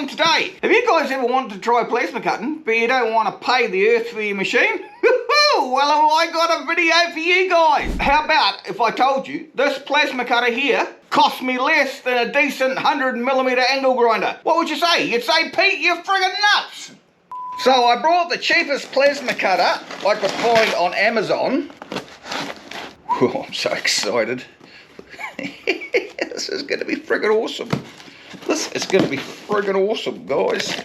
on today. Have you guys ever wanted to try plasma cutting, but you don't want to pay the earth for your machine? Well, have I got a video for you guys. How about if I told you this plasma cutter here cost me less than a decent 100mm angle grinder? What would you say? You'd say, Pete, you're friggin' nuts. So I brought the cheapest plasma cutter I could find on Amazon. Oh, I'm so excited. This is going to be friggin' awesome. This is going to be friggin' awesome, guys.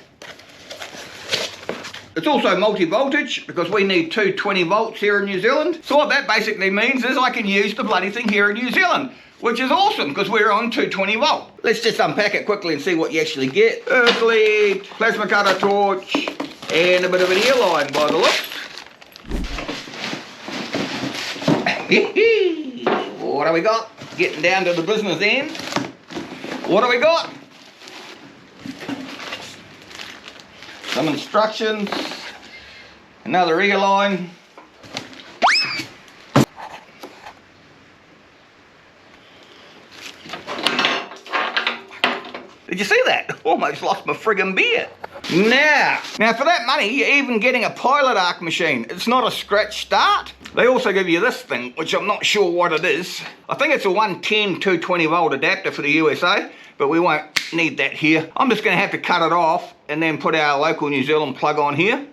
It's also multi-voltage because we need 220 volts here in New Zealand. So what that basically means is I can use the bloody thing here in New Zealand, which is awesome because we're on 220 volt. Let's just unpack it quickly and see what you actually get. Earth lead, plasma cutter torch, and a bit of an ear line by the looks. What do we got? Getting down to the business end. What do we got? Some instructions, another ear line. Did you see that? Almost lost my friggin' beer. Now for that money, you're even getting a BestArc machine. It's not a scratch start. They also give you this thing, which I'm not sure what it is. I think it's a 110 220 volt adapter for the USA, but we won't need that here. I'm just gonna have to cut it off and then put our local New Zealand plug on here.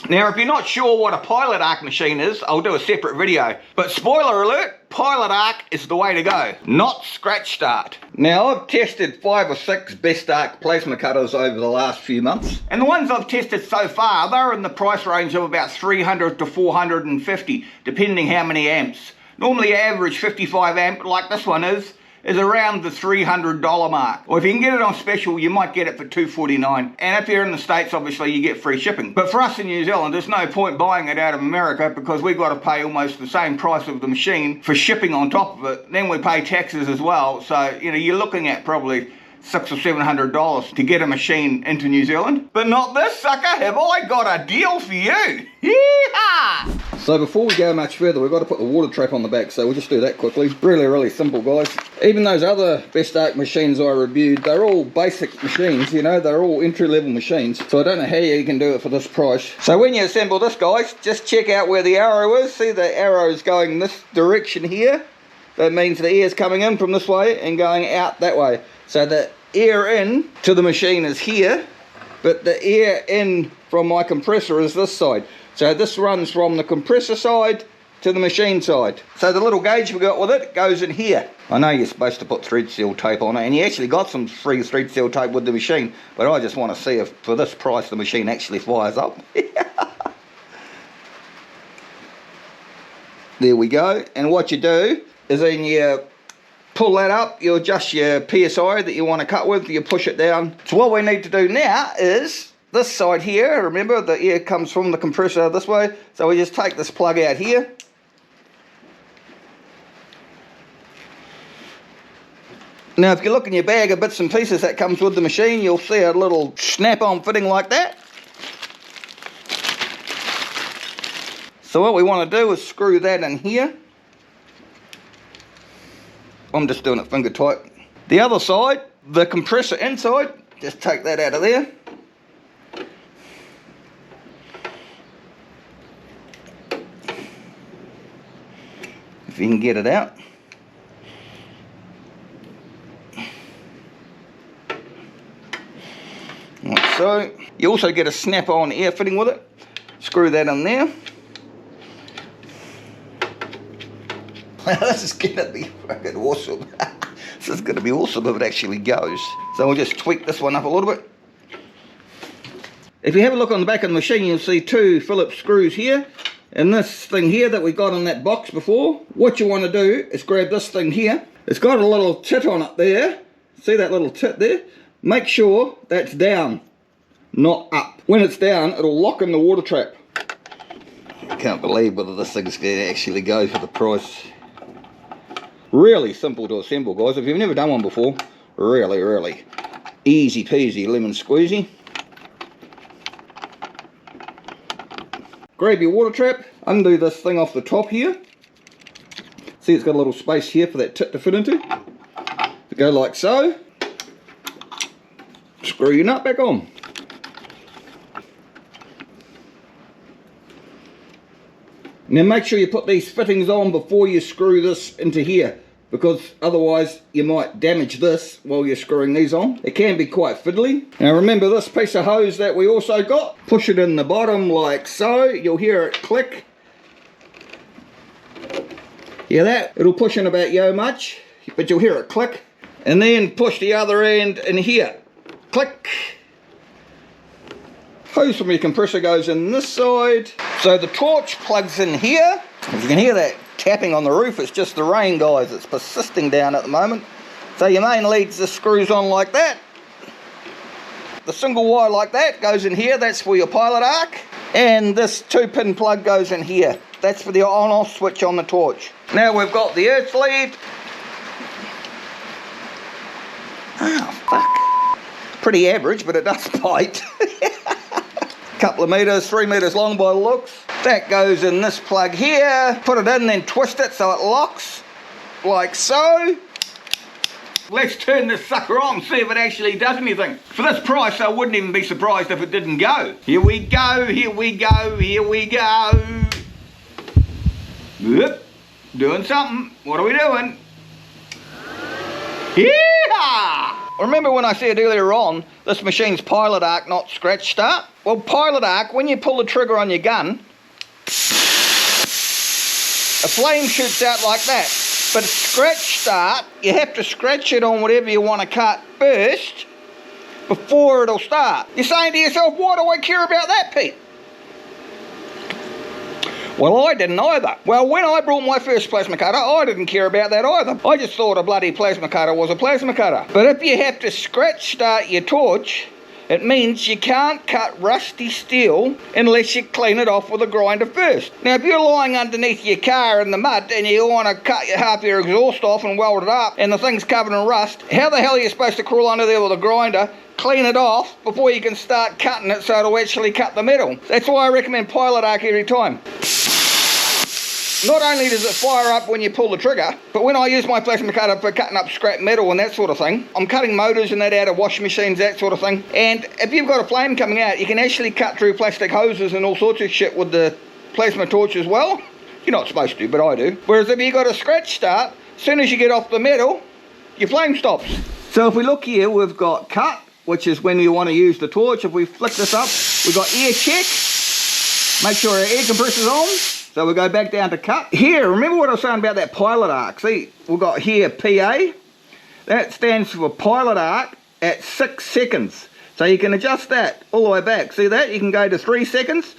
Now, if you're not sure what a BestArc machine is, I'll do a separate video. But spoiler alert, BestArc is the way to go, not scratch start. Now, I've tested 5 or 6 BestArc plasma cutters over the last few months. And the ones I've tested so far, they're in the price range of about 300 to 450, depending how many amps. Normally, average 55 amp, like this one is around the $300 mark. Or if you can get it on special, you might get it for $249. And if you're in the States, obviously you get free shipping. But for us in New Zealand, there's no point buying it out of America because we've got to pay almost the same price of the machine for shipping on top of it. Then we pay taxes as well. So, you know, you're looking at probably $600 or $700 to get a machine into New Zealand. But not this sucker, have I got a deal for you. Yeehaw! So before we go much further, we've got to put the water trap on the back, so we'll just do that quickly. Really simple, guys. Even those other BestArc machines I reviewed, they're all basic machines, you know, they're all entry-level machines. So I don't know how you can do it for this price. So when you assemble this, guys, just check out where the arrow is. See the arrow is going this direction here. That means the air's coming in from this way and going out that way. So the air in to the machine is here, but the air in from my compressor is this side. So this runs from the compressor side to the machine side. So the little gauge we got with it goes in here. I know you're supposed to put thread seal tape on it, and you actually got some free thread seal tape with the machine, but I just want to see if for this price the machine actually fires up. There we go. And what you do is then you pull that up, you adjust your PSI that you want to cut with, you push it down. So what we need to do now is this side here, remember the air comes from the compressor this way, so we just take this plug out here. Now if you look in your bag of bits and pieces that comes with the machine, you'll see a little snap-on fitting like that. So what we want to do is screw that in here. I'm just doing it finger tight. The other side, the compressor inside, just take that out of there. If you can get it out. Like so. You also get a snap-on air fitting with it. Screw that in there. This is gonna be fucking awesome. This is gonna be awesome if it actually goes. So we'll just tweak this one up a little bit. If you have a look on the back of the machine, you'll see 2 Phillips screws here. And this thing here that we got in that box before, what you want to do is grab this thing here. It's got a little tit on it there. See that little tit there? Make sure that's down, not up. When it's down, it'll lock in the water trap. I can't believe whether this thing's going to actually go for the price. Really simple to assemble, guys. If you've never done one before, really easy peasy lemon squeezy. Grab your water trap, undo this thing off the top here. See, it's got a little space here for that tit to fit into. Go like so. screw your nut back on. Now make sure you put these fittings on before you screw this into here, because otherwise you might damage this while you're screwing these on. It can be quite fiddly. Now remember this piece of hose that we also got, push it in the bottom like so, you'll hear it click. Hear that? It'll push in about yo much, but you'll hear it click. And then push the other end in here, click. Hose from your compressor goes in this side. So the torch plugs in here. If you can hear that tapping on the roof, it's just the rain, guys. It's persisting down at the moment. So your main lead just screws on like that. The single wire like that goes in here. That's for your pilot arc. And this 2-pin plug goes in here. That's for the on-off switch on the torch. Now we've got the earth lead. Oh, fuck. Pretty average, but it does bite. Couple of meters, 3 meters long by the looks. That goes in this plug here. Put it in, then twist it so it locks, like so. Let's turn this sucker on, see if it actually does anything. For this price, I wouldn't even be surprised if it didn't go. Here we go, here we go, here we go. Yep, doing something. What are we doing? Yeah! Remember when I said earlier on, this machine's pilot arc, not scratch start? Well, pilot arc, when you pull the trigger on your gun, a flame shoots out like that. But scratch start, you have to scratch it on whatever you want to cut first before it'll start. You're saying to yourself, why do I care about that, Pete? Well, I didn't either. Well, when I brought my first plasma cutter, I didn't care about that either. I just thought a bloody plasma cutter was a plasma cutter. But if you have to scratch start your torch, it means you can't cut rusty steel unless you clean it off with a grinder first. Now, if you're lying underneath your car in the mud and you want to cut half your exhaust off and weld it up and the thing's covered in rust, how the hell are you supposed to crawl under there with a grinder, clean it off before you can start cutting it so it'll actually cut the metal? That's why I recommend pilot arc every time. Not only does it fire up when you pull the trigger, but when I use my plasma cutter for cutting up scrap metal and that sort of thing, I'm cutting motors and that out of washing machines, that sort of thing. And if you've got a flame coming out, you can actually cut through plastic hoses and all sorts of shit with the plasma torch as well. You're not supposed to, but I do. Whereas if you've got a scratch start, as soon as you get off the metal, your flame stops. So if we look here, we've got cut, which is when you want to use the torch. If we flick this up, we've got air check. Make sure our air compressor's on. So we go back down to cut. Here, remember what I was saying about that pilot arc? See, we've got here PA. That stands for pilot arc at 6 seconds. So you can adjust that all the way back. See that? You can go to 3 seconds,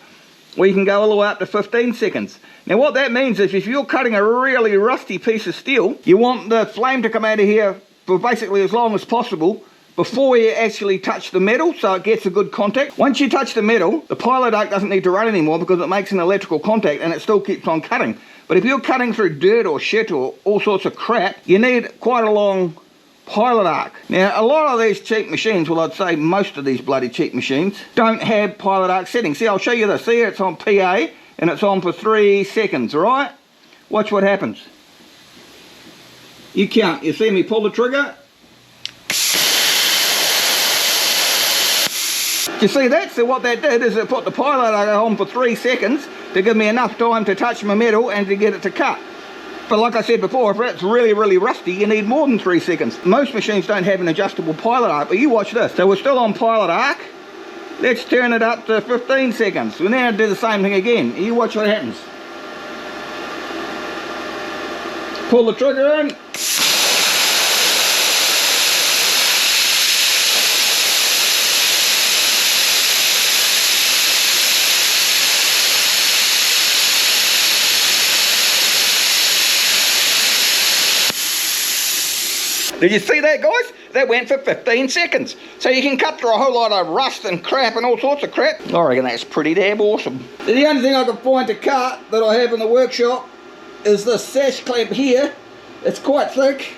or you can go all the way up to 15 seconds. Now what that means is if you're cutting a really rusty piece of steel, you want the flame to come out of here for basically as long as possible before you actually touch the metal, so it gets a good contact. Once you touch the metal, the pilot arc doesn't need to run anymore because it makes an electrical contact and it still keeps on cutting. But if you're cutting through dirt or shit or all sorts of crap, you need quite a long pilot arc. Now, a lot of these cheap machines, well, I'd say most of these bloody cheap machines, don't have pilot arc settings. See, I'll show you this. See, it's on PA and it's on for 3 seconds, all right? Watch what happens. You count. You see me pull the trigger? You see that? So what that did is it put the pilot arc on for 3 seconds to give me enough time to touch my metal and to get it to cut. But like I said before, if it's really rusty, you need more than 3 seconds. Most machines don't have an adjustable pilot arc, but you watch this. So we're still on pilot arc. Let's turn it up to 15 seconds. We'll now do the same thing again. You watch what happens. Pull the trigger in. Did you see that, guys? That went for 15 seconds. So you can cut through a whole lot of rust and crap and all sorts of crap. I reckon that's pretty damn awesome. The only thing I can find to cut that I have in the workshop is this sash clamp here. It's quite thick.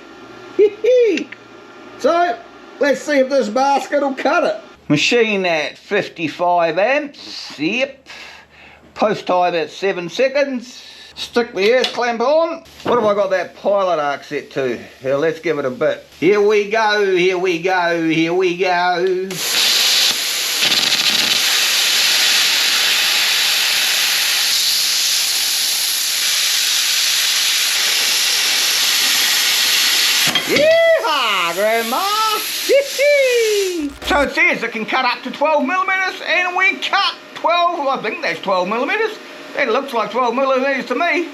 So, let's see if this basket will cut it. Machine at 55 amps. Yep. Post time at 7 seconds. Stick the earth clamp on. What have I got that pilot arc set to? Here, let's give it a bit. Here we go, here we go, here we go. Yeehaw, Grandma! So it says it can cut up to 12 millimeters, and we cut 12, I think that's 12 millimeters. That looks like 12 millimeters to me.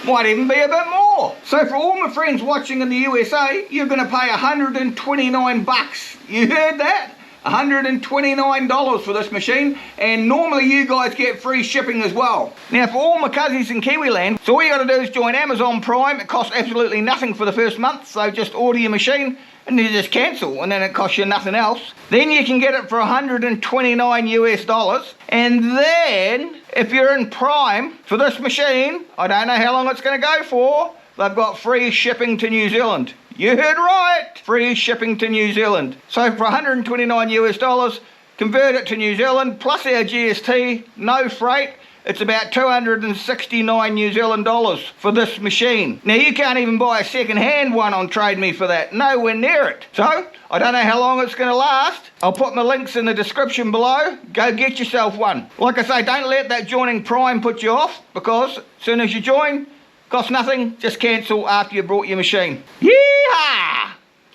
Might even be a bit more. So for all my friends watching in the USA, you're going to pay 129 bucks. You heard that? $129 for this machine, and normally you guys get free shipping as well. Now for all my cousins in Kiwiland, so all you got to do is join Amazon Prime. It costs absolutely nothing for the first month, so just order your machine and you just cancel, and then it costs you nothing else. Then you can get it for 129 US dollars, and then if you're in Prime for this machine, I don't know how long it's going to go for, they've got free shipping to New Zealand. You heard right, free shipping to New Zealand. So for 129 US dollars, convert it to New Zealand, plus our GST, no freight, it's about 269 New Zealand dollars for this machine. Now you can't even buy a second-hand one on Trade Me for that, nowhere near it. So, I don't know how long it's going to last. I'll put my links in the description below. Go get yourself one. Like I say, don't let that joining Prime put you off, because as soon as you join, costs nothing, just cancel after you brought your machine. Yeehaw!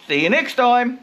See you next time.